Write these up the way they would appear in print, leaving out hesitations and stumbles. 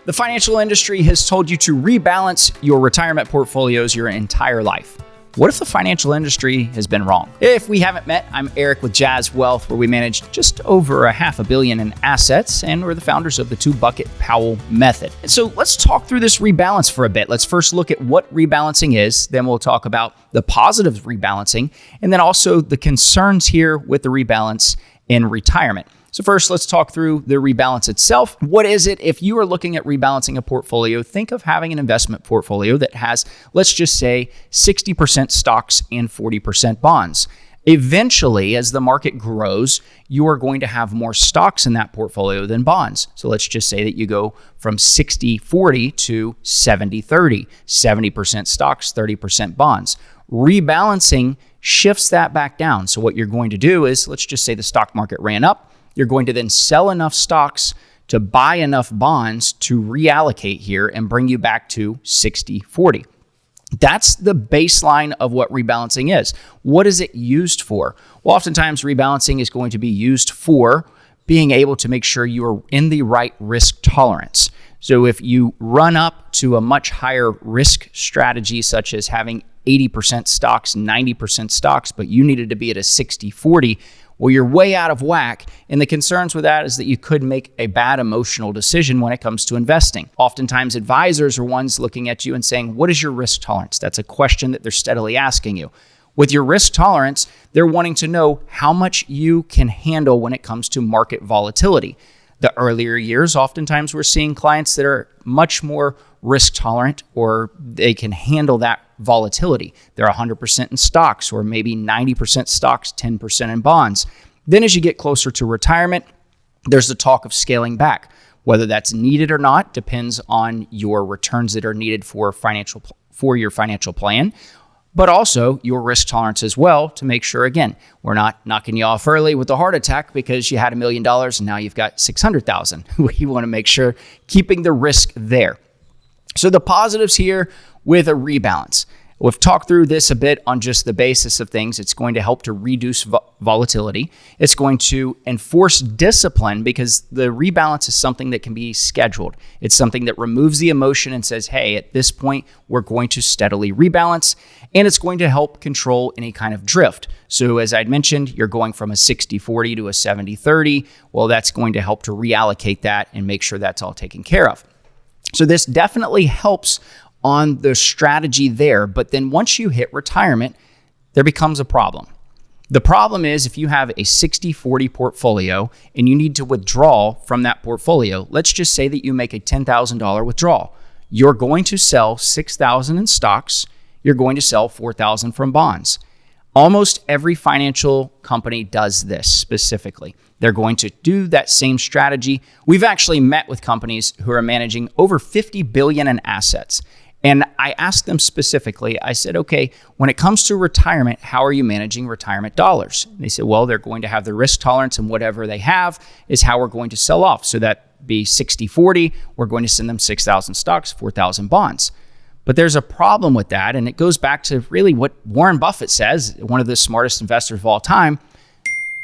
The financial industry has told you to rebalance your retirement portfolios your entire life. What if the financial industry has been wrong? If we haven't met, I'm Eric with Jazz Wealth, where we manage just over $500 million in assets, and we're the founders of the two-bucket Powell Method. So let's talk through this rebalance for a bit. Let's first look at what rebalancing is, then we'll talk about the positives of rebalancing, and then also the concerns here with the rebalance in retirement. So first, let's talk through the rebalance itself. What is it? If you are looking at rebalancing a portfolio, think of having an investment portfolio that has, let's just say, 60% stocks and 40% bonds. Eventually, as the market grows, you are going to have more stocks in that portfolio than bonds. So let's just say that you go from 60-40 to 70-30, 70% stocks, 30% bonds. Rebalancing shifts that back down. So what you're going to do is, let's just say the stock market ran up. You're going to then sell enough stocks to buy enough bonds to reallocate here and bring you back to 60-40. That's the baseline of what rebalancing is. What is it used for? Well, oftentimes rebalancing is going to be used for being able to make sure you are in the right risk tolerance. So if you run up to a much higher risk strategy, such as having 80% stocks, 90% stocks, but you needed to be at a 60-40, well, you're way out of whack. And the concerns with that is that you could make a bad emotional decision when it comes to investing. Oftentimes, advisors are ones looking at you and saying, what is your risk tolerance? That's a question that they're steadily asking you. With your risk tolerance, they're wanting to know how much you can handle when it comes to market volatility. The earlier years, oftentimes we're seeing clients that are much more risk tolerant, or they can handle that volatility. They're 100% in stocks, or maybe 90% stocks, 10% in bonds. Then as you get closer to retirement, there's the talk of scaling back. Whether that's needed or not depends on your returns that are needed for your financial plan, but also your risk tolerance as well, to make sure, again, we're not knocking you off early with a heart attack because you had $1 million and now you've got $600,000. We want to make sure keeping the risk there. So the positives here with a rebalance. We've talked through this a bit on just the basis of things. It's going to help to reduce volatility. It's going to enforce discipline, because the rebalance is something that can be scheduled. It's something that removes the emotion and says, hey, at this point, we're going to steadily rebalance. And it's going to help control any kind of drift. So as I'd mentioned, you're going from a 60-40 to a 70-30. Well, that's going to help to reallocate that and make sure that's all taken care of. So this definitely helps on the strategy there. But then once you hit retirement, there becomes a problem. The problem is, if you have a 60-40 portfolio and you need to withdraw from that portfolio, let's just say that you make a $10,000 withdrawal. You're going to sell $6,000 in stocks. You're going to sell $4,000 from bonds. Almost every financial company does this specifically. They're going to do that same strategy. We've actually met with companies who are managing over $50 billion in assets. And I asked them specifically, I said, okay, when it comes to retirement, how are you managing retirement dollars? And they said, well, they're going to have the risk tolerance, and whatever they have is how we're going to sell off. So that be 60-40, we're going to send them 6,000 stocks, 4,000 bonds. But there's a problem with that, and it goes back to really what Warren Buffett says, one of the smartest investors of all time.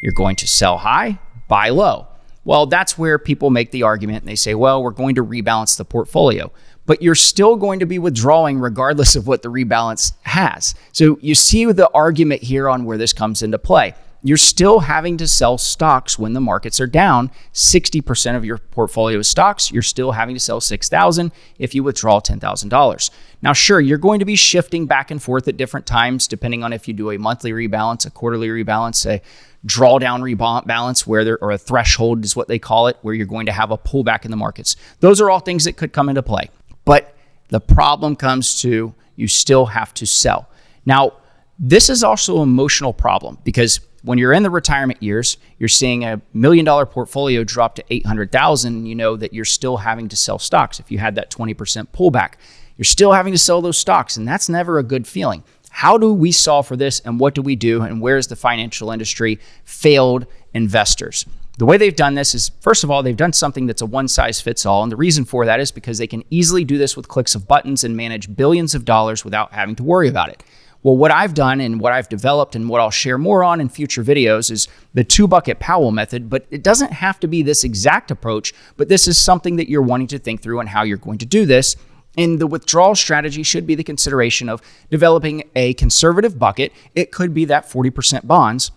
You're going to sell high, buy low. Well, that's where people make the argument, and they say, well, we're going to rebalance the portfolio. But you're still going to be withdrawing regardless of what the rebalance has. So you see the argument here on where this comes into play. You're still having to sell stocks when the markets are down. 60% of your portfolio is stocks. You're still having to sell $6,000 if you withdraw $10,000. Now, sure, you're going to be shifting back and forth at different times, depending on if you do a monthly rebalance, a quarterly rebalance, a drawdown rebalance, or a threshold is what they call it, where you're going to have a pullback in the markets. Those are all things that could come into play. But the problem comes to, you still have to sell. Now, this is also an emotional problem, because when you're in the retirement years, you're seeing a $1 million portfolio drop to $800,000. You know that you're still having to sell stocks. If you had that 20% pullback, you're still having to sell those stocks, and that's never a good feeling. How do we solve for this, and what do we do, and where is the financial industry failed investors? The way they've done this is, first of all, they've done something that's a one-size-fits-all. And the reason for that is because they can easily do this with clicks of buttons and manage billions of dollars without having to worry about it. Well, what I've done and what I've developed and what I'll share more on in future videos is the 2-bucket Powell method, but it doesn't have to be this exact approach, but this is something that you're wanting to think through on how you're going to do this. And the withdrawal strategy should be the consideration of developing a conservative bucket. It could be that 40% bonds,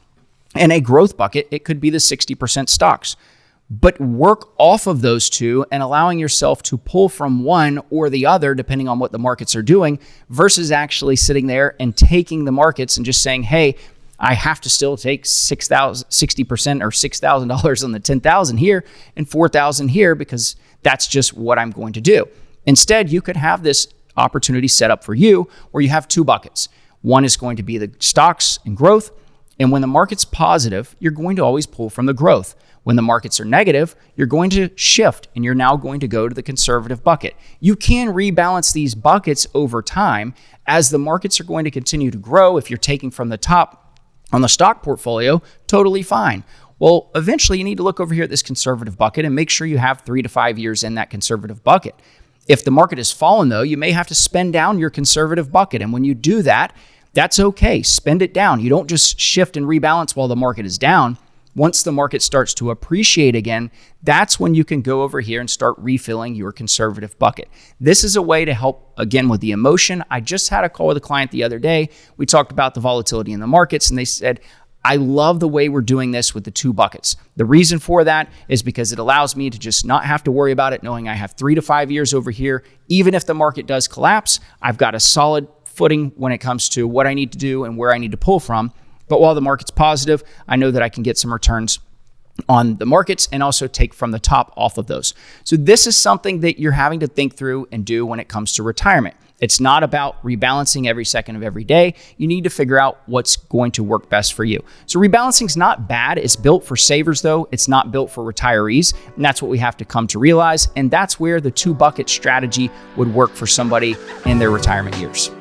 and a growth bucket. It could be the 60% stocks. But work off of those two and allowing yourself to pull from one or the other, depending on what the markets are doing, versus actually sitting there and taking the markets and just saying, hey, I have to still take 60% or $6,000 on the 10,000 here and 4,000 here because that's just what I'm going to do. Instead, you could have this opportunity set up for you where you have 2 buckets. One is going to be the stocks and growth. And when the market's positive, you're going to always pull from the growth. When the markets are negative, you're going to shift and you're now going to go to the conservative bucket. You can rebalance these buckets over time as the markets are going to continue to grow. If you're taking from the top on the stock portfolio, totally fine. Well, eventually you need to look over here at this conservative bucket and make sure you have 3 to 5 years in that conservative bucket. If the market has fallen, though, you may have to spend down your conservative bucket. And when you do that, that's okay. Spend it down. You don't just shift and rebalance while the market is down. Once the market starts to appreciate again, that's when you can go over here and start refilling your conservative bucket. This is a way to help, again, with the emotion. I just had a call with a client the other day. We talked about the volatility in the markets, and they said, I love the way we're doing this with the 2 buckets. The reason for that is because it allows me to just not have to worry about it, knowing I have 3 to 5 years over here. Even if the market does collapse, I've got a solid footing when it comes to what I need to do and where I need to pull from. But while the market's positive, I know that I can get some returns on the markets and also take from the top off of those. So this is something that you're having to think through and do when it comes to retirement. It's not about rebalancing every second of every day. You need to figure out what's going to work best for you. So rebalancing is not bad. It's built for savers, though. It's not built for retirees. And that's what we have to come to realize. And that's where the 2-bucket strategy would work for somebody in their retirement years.